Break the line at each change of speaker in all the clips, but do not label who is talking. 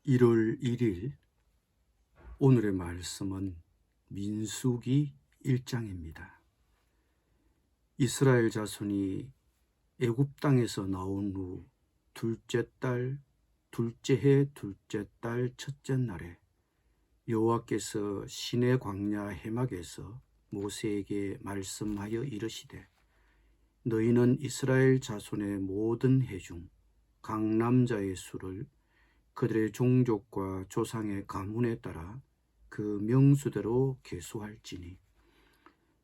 1월 1일 오늘의 말씀은 민수기 1장입니다. 이스라엘 자손이 애굽 땅에서 나온 후 둘째 해 둘째 달 첫째 날에 여호와께서 시내 광야 해막에서 모세에게 말씀하여 이르시되 너희는 이스라엘 자손의 모든 해 중 각 남자의 수를 그들의 종족과 조상의 가문에 따라 그 명수대로 계수할지니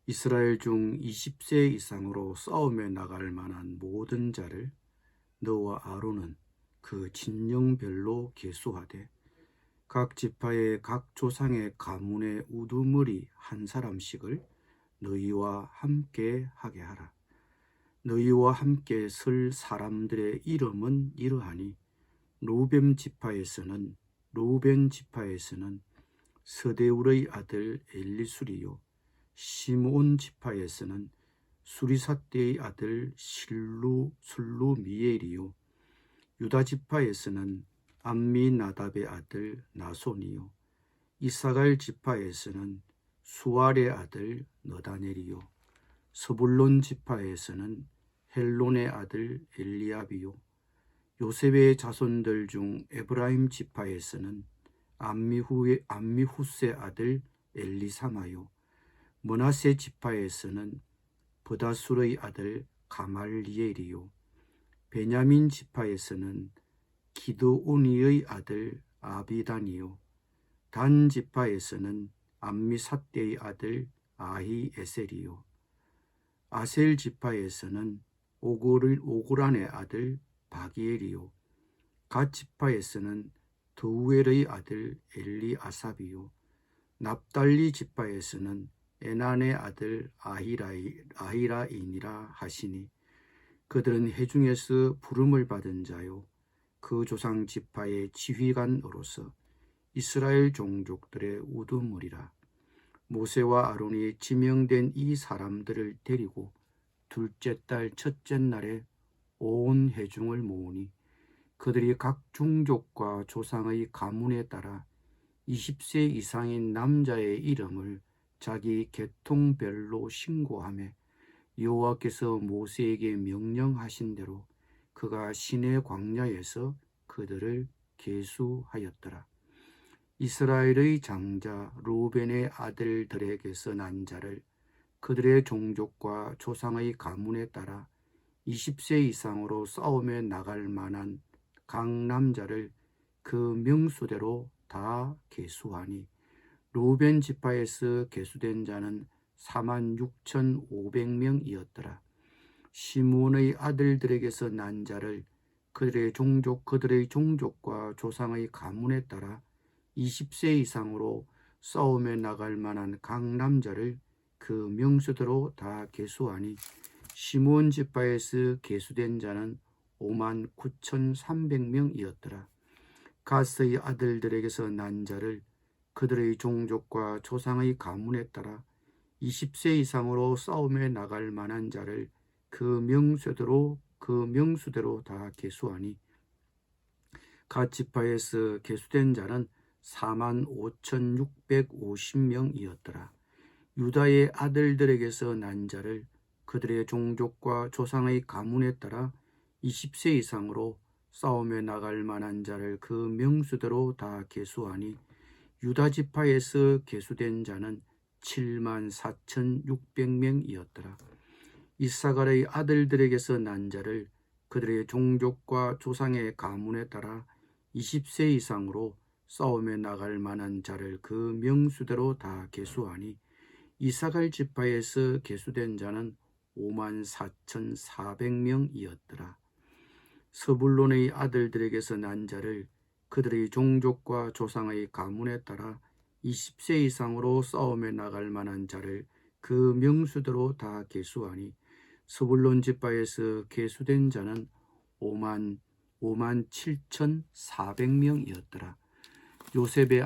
이스라엘 중 20세 이상으로 싸움에 나갈 만한 모든 자를 너와 아론은 그 진영별로 계수하되 각 지파의 각 조상의 가문의 우두머리 한 사람씩을 너희와 함께 하게 하라. 너희와 함께 설 사람들의 이름은 이러하니 루벤 지파에서는 서데울의 아들 엘리술이요 시므온 지파에서는 수리삿대의 아들 슬루미엘이요 유다 지파에서는 암미나답의 아들 나손이요 이사갈 지파에서는 수알의 아들 너다넬이요 스불론 지파에서는 헬론의 아들 엘리압이요 요셉의 자손들 중 에브라임 지파에서는 암미후스의 아들 엘리사마요 므낫세 지파에서는 브다술의 아들 가말리엘이요 베냐민 지파에서는 기드오니의 아들 아비단이요 단 지파에서는 암미삿대의 아들 아히에셀이요 아셀 지파에서는 오그란의 아들 바기엘이요 갓 지파에서는 드우엘의 아들 엘리아삽이요 납달리 지파에서는 에난의 아들 아히라인이라 하시니 그들은 회중에서 부름을 받은 자요 그 조상 지파의 지휘관으로서 이스라엘 종족들의 우두머리라. 모세와 아론이 지명된 이 사람들을 데리고 둘째 달 첫째 날에 온 회중을 모으니 그들이 각 종족과 조상의 가문에 따라 20세 이상인 남자의 이름을 자기 계통별로 신고하며 여호와께서 모세에게 명령하신 대로 그가 시내 광야에서 그들을 계수하였더라. 이스라엘의 장자 루벤의 아들들에게서 난 자를 그들의 종족과 조상의 가문에 따라 20세 이상으로 싸움에 나갈 만한 각 남자를 그 명수대로 다 계수하니 루벤 지파에서 계수된 자는 46,500명이었더라. 시므온의 아들들에게서 난 자를 그들의 종족과 조상의 가문에 따라 20세 이상으로 싸움에 나갈 만한 각 남자를 그 명수대로 다 계수하니 시므온 지파에서 계수된 자는 59,300명이었더라. 갓의 아들들에게서 난 자를 그들의 종족과 조상의 가문에 따라 20세 이상으로 싸움에 나갈 만한 자를 그 명수대로 다 계수하니 갓 지파에서 계수된 자는 45,650명이었더라. 유다의 아들들에게서 난 자를 그들의 종족과 조상의 가문에 따라 20세 이상으로 싸움에 나갈 만한 자를 그 명수대로 다 계수하니 유다 지파에서 계수된 자는 74,600명이었더라. 이사갈의 아들들에게서 난 자를 그들의 종족과 조상의 가문에 따라 20세 이상으로 싸움에 나갈 만한 자를 그 명수대로 다 계수하니 이사갈 지파에서 계수된 자는 54,400명이었더라. 스불론의 아들들에게서 난 자를 그들의 종족과 조상의 가문에 따라 20세 이상으로 싸움에 나갈 만한 자를 그 명수대로 다 계수하니 스불론 지파에서 계수된 자는 57,400명이었더라. 요셉의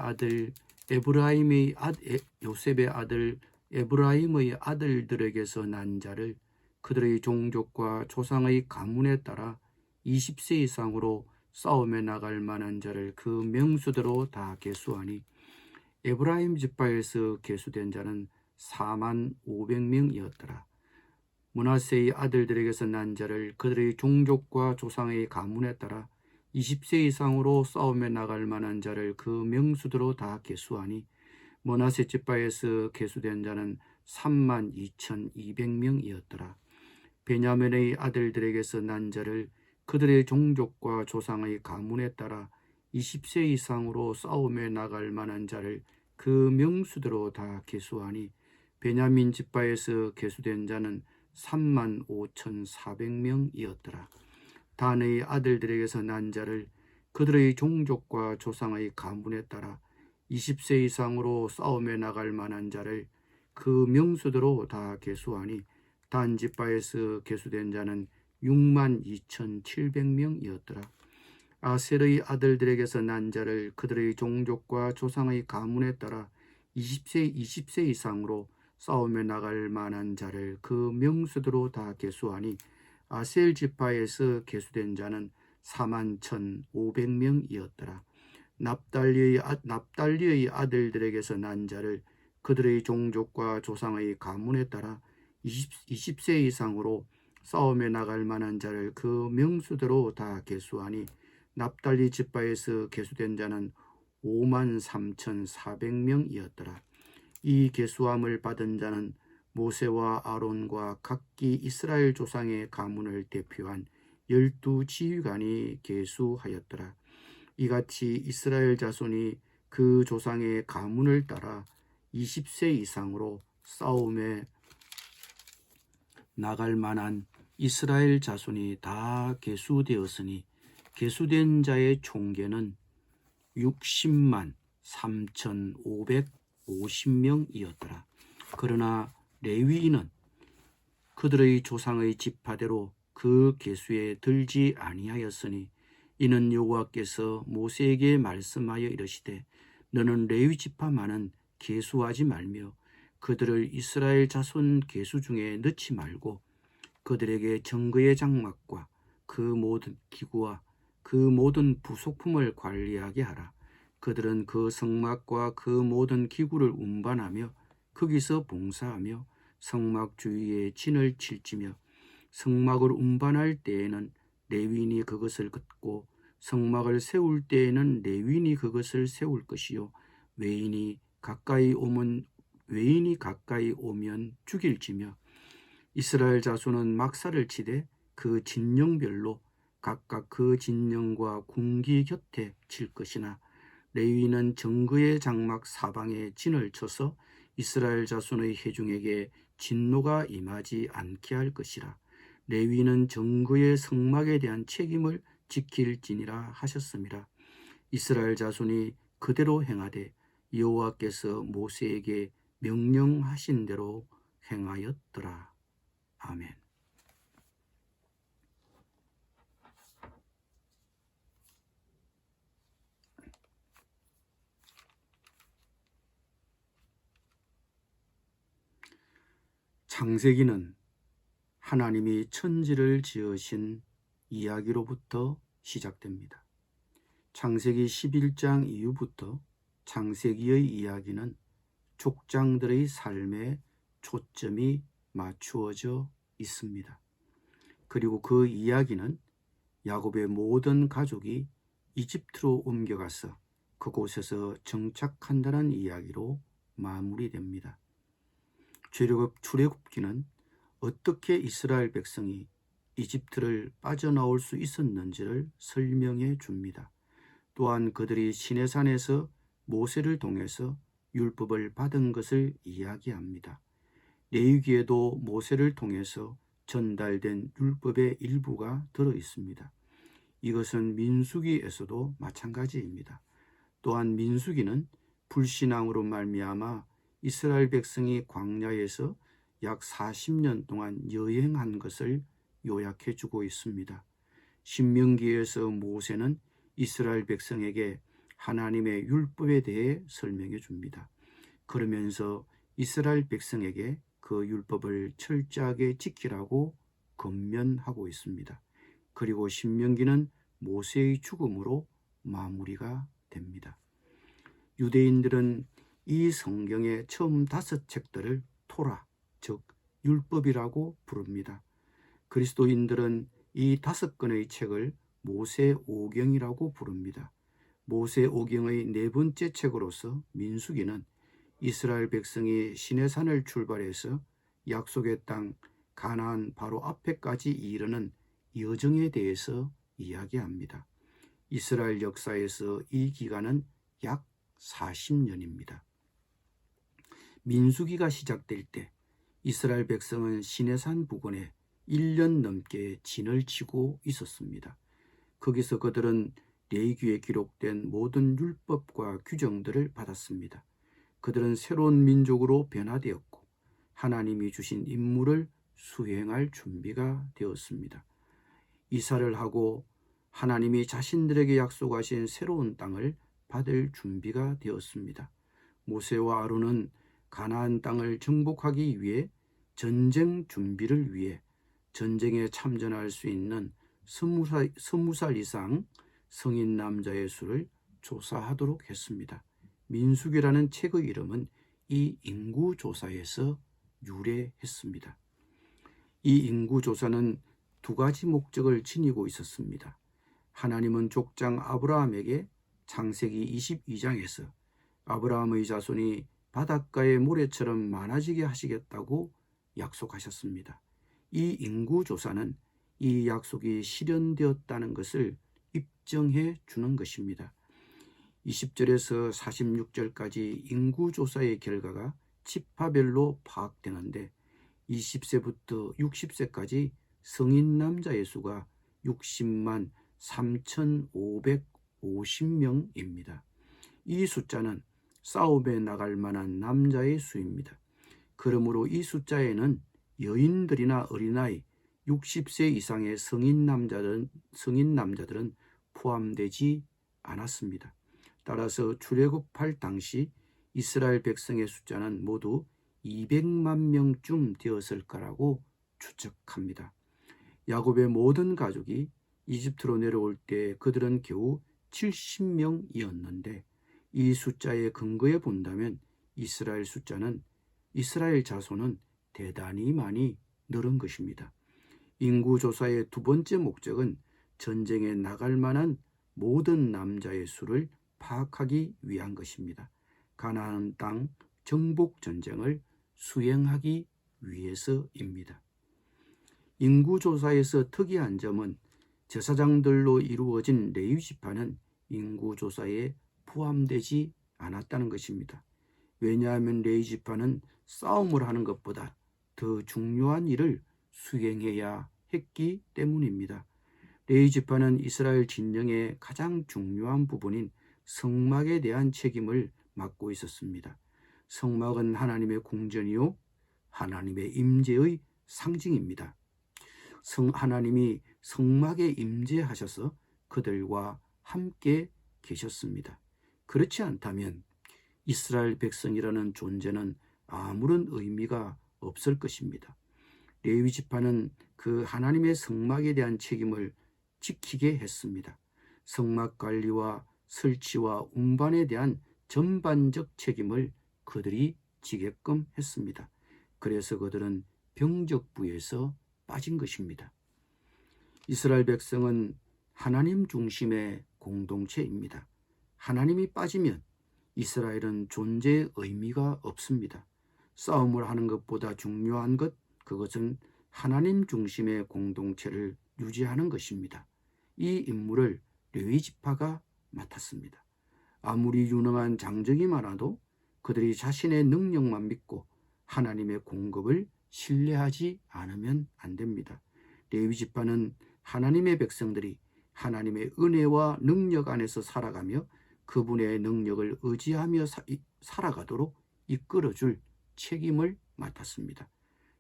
아들 에브라임의 아들들에게서 난 자를 그들의 종족과 조상의 가문에 따라 20세 이상으로 싸움에 나갈 만한 자를 그 명수대로 다 계수하니 에브라임 지파에서 계수된 자는 45,000명이었더라. 므낫세의 아들들에게서 난 자를 그들의 종족과 조상의 가문에 따라 20세 이상으로 싸움에 나갈 만한 자를 그 명수대로 다 계수하니 므낫세 지파에서 계수된 자는 32,200명이었더라. 베냐민의 아들들에게서 난 자를 그들의 종족과 조상의 가문에 따라 20세 이상으로 싸움에 나갈 만한 자를 그 명수대로 다 계수하니 베냐민 지파에서 계수된 자는 35,400명이었더라. 단의 아들들에게서 난 자를 그들의 종족과 조상의 가문에 따라 20세 이상으로 싸움에 나갈 만한 자를 그 명수대로 다 계수하니 단 지파에서 계수된 자는 62,700명이었더라. 아셀의 아들들에게서 난 자를 그들의 종족과 조상의 가문에 따라 20세 이상으로 싸움에 나갈 만한 자를 그 명수대로 다 계수하니 아셀 지파에서 계수된 자는 41,500명이었더라. 납달리의 아들들에게서 난 자를 그들의 종족과 조상의 가문에 따라 20세 이상으로 싸움에 나갈 만한 자를 그 명수대로 다 계수하니 납달리 지파에서 계수된 자는 53,400명이었더라. 이 계수함을 받은 자는 모세와 아론과 각기 이스라엘 조상의 가문을 대표한 12지휘관이 계수하였더라. 이같이 이스라엘 자손이 그 조상의 가문을 따라 20세 이상으로 싸움에 나갈 만한 이스라엘 자손이 다 계수되었으니 계수된 자의 총계는 60만 3,550명이었더라. 그러나 레위인은 그들의 조상의 지파대로 그 계수에 들지 아니하였으니 이는 여호와께서 모세에게 말씀하여 이르시되 너는 레위 지파만은 계수하지 말며 그들을 이스라엘 자손 계수 중에 넣지 말고 그들에게 정거의 장막과 그 모든 기구와 그 모든 부속품을 관리하게 하라. 그들은 그 성막과 그 모든 기구를 운반하며 거기서 봉사하며 성막 주위에 진을 칠지며 성막을 운반할 때에는 레위인이 그것을 긋고 성막을 세울 때에는 레위인이 그것을 세울 것이요 외인이 가까이 오면 죽일지며 이스라엘 자손은 막사를 치되 그 진영별로 각각 그 진영과 궁기 곁에 칠 것이나 레위인은 정그의 장막 사방에 진을 쳐서 이스라엘 자손의 회중에게 진노가 임하지 않게 할 것이라. 레위인은 정그의 성막에 대한 책임을 지킬지니라 하셨습니다. 이스라엘 자손이 그대로 행하되 여호와께서 모세에게 명령하신 대로 행하였더라. 아멘. 창세기는 하나님이 천지를 지으신 이야기로부터 시작됩니다. 창세기 11장 이후부터 창세기의 이야기는 족장들의 삶에 초점이 맞추어져 있습니다. 그리고 그 이야기는 야곱의 모든 가족이 이집트로 옮겨가서 그곳에서 정착한다는 이야기로 마무리됩니다. 출애굽기는 어떻게 이스라엘 백성이 이집트를 빠져나올 수 있었는지를 설명해 줍니다. 또한 그들이 시내산에서 모세를 통해서 율법을 받은 것을 이야기합니다. 레위기에도 모세를 통해서 전달된 율법의 일부가 들어 있습니다. 이것은 민수기에서도 마찬가지입니다. 또한 민수기는 불신앙으로 말미암아 이스라엘 백성이 광야에서 약 40년 동안 여행한 것을 요약해 주고 있습니다. 신명기에서 모세는 이스라엘 백성에게 하나님의 율법에 대해 설명해 줍니다. 그러면서 이스라엘 백성에게 그 율법을 철저하게 지키라고 권면하고 있습니다. 그리고 신명기는 모세의 죽음으로 마무리가 됩니다. 유대인들은 이 성경의 처음 5책들을 토라, 즉 율법이라고 부릅니다. 그리스도인들은 이 5권의 책을 모세오경이라고 부릅니다. 모세오경의 4번째 책으로서 민수기는 이스라엘 백성이 시내산을 출발해서 약속의 땅 가나안 바로 앞에까지 이르는 여정에 대해서 이야기합니다. 이스라엘 역사에서 이 기간은 약 40년입니다. 민수기가 시작될 때 이스라엘 백성은 시내산 부근에 1년 넘게 진을 치고 있었습니다. 거기서 그들은 레위기에 기록된 모든 율법과 규정들을 받았습니다. 그들은 새로운 민족으로 변화되었고 하나님이 주신 임무를 수행할 준비가 되었습니다. 이사를 하고 하나님이 자신들에게 약속하신 새로운 땅을 받을 준비가 되었습니다. 모세와 아론은 가나안 땅을 정복하기 위해 전쟁 준비를 위해 전쟁에 참전할 수 있는 20살 이상 성인 남자의 수를 조사하도록 했습니다. 민수기라는 책의 이름은 이 인구조사에서 유래했습니다. 이 인구조사는 2가지 목적을 지니고 있었습니다. 하나님은 족장 아브라함에게 창세기 22장에서 아브라함의 자손이 바닷가의 모래처럼 많아지게 하시겠다고 약속하셨습니다. 이 인구조사는 이 약속이 실현되었다는 것을 입증해 주는 것입니다. 20절에서 46절까지 인구조사의 결과가 지파별로 파악되는데 20세부터 60세까지 성인 남자의 수가 60만 3,550명입니다. 이 숫자는 싸움에 나갈 만한 남자의 수입니다. 그러므로 이 숫자에는 여인들이나 어린아이 60세 이상의 성인 남자들은 포함되지 않았습니다. 따라서 출애굽할 당시 이스라엘 백성의 숫자는 모두 200만 명쯤 되었을 거라고 추측합니다. 야곱의 모든 가족이 이집트로 내려올 때 그들은 겨우 70명이었는데 이 숫자의 근거에 본다면 이스라엘 자손은 대단히 많이 늘은 것입니다. 인구조사의 2번째 목적은 전쟁에 나갈 만한 모든 남자의 수를 파악하기 위한 것입니다. 가나안 땅 정복 전쟁을 수행하기 위해서입니다. 인구조사에서 특이한 점은 제사장들로 이루어진 레위 지파는 인구조사에 포함되지 않았다는 것입니다. 왜냐하면 레위 지파는 싸움을 하는 것보다 더 중요한 일을 수행해야 했기 때문입니다. 레위 지파는 이스라엘 진영의 가장 중요한 부분인 성막에 대한 책임을 맡고 있었습니다. 성막은 하나님의 궁전이요 하나님의 임재의 상징입니다. 하나님이 성막에 임재하셔서 그들과 함께 계셨습니다. 그렇지 않다면 이스라엘 백성이라는 존재는 아무런 의미가 없을 것입니다. 레위 지파는 그 하나님의 성막에 대한 책임을 지키게 했습니다. 성막 관리와 설치와 운반에 대한 전반적 책임을 그들이 지게끔 했습니다. 그래서 그들은 병적부에서 빠진 것입니다. 이스라엘 백성은 하나님 중심의 공동체입니다. 하나님이 빠지면 이스라엘은 존재의 의미가 없습니다. 싸움을 하는 것보다 중요한 그것은 하나님 중심의 공동체를 유지하는 것입니다. 이 임무를 레위 지파가 맡았습니다. 아무리 유능한 장정이 많아도 그들이 자신의 능력만 믿고 하나님의 공급을 신뢰하지 않으면 안 됩니다. 레위 지파는 하나님의 백성들이 하나님의 은혜와 능력 안에서 살아가며 그분의 능력을 의지하며 살아가도록 이끌어줄 책임을 맡았습니다.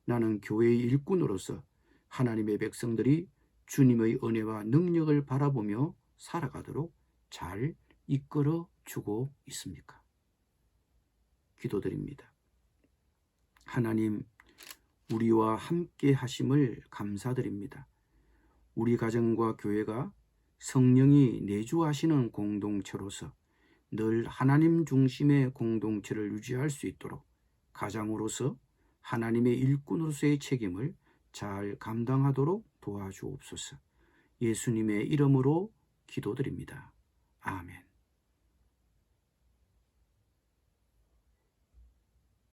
나는 교회의 일꾼으로서 하나님의 백성들이 주님의 은혜와 능력을 바라보며 살아가도록 잘 이끌어주고 있습니까? 기도드립니다. 하나님, 우리와 함께 하심을 감사드립니다. 우리 가정과 교회가 성령이 내주하시는 공동체로서 늘 하나님 중심의 공동체를 유지할 수 있도록 가장으로서 하나님의 일꾼으로서의 책임을 잘 감당하도록 도와주옵소서. 예수님의 이름으로 기도드립니다. 아멘.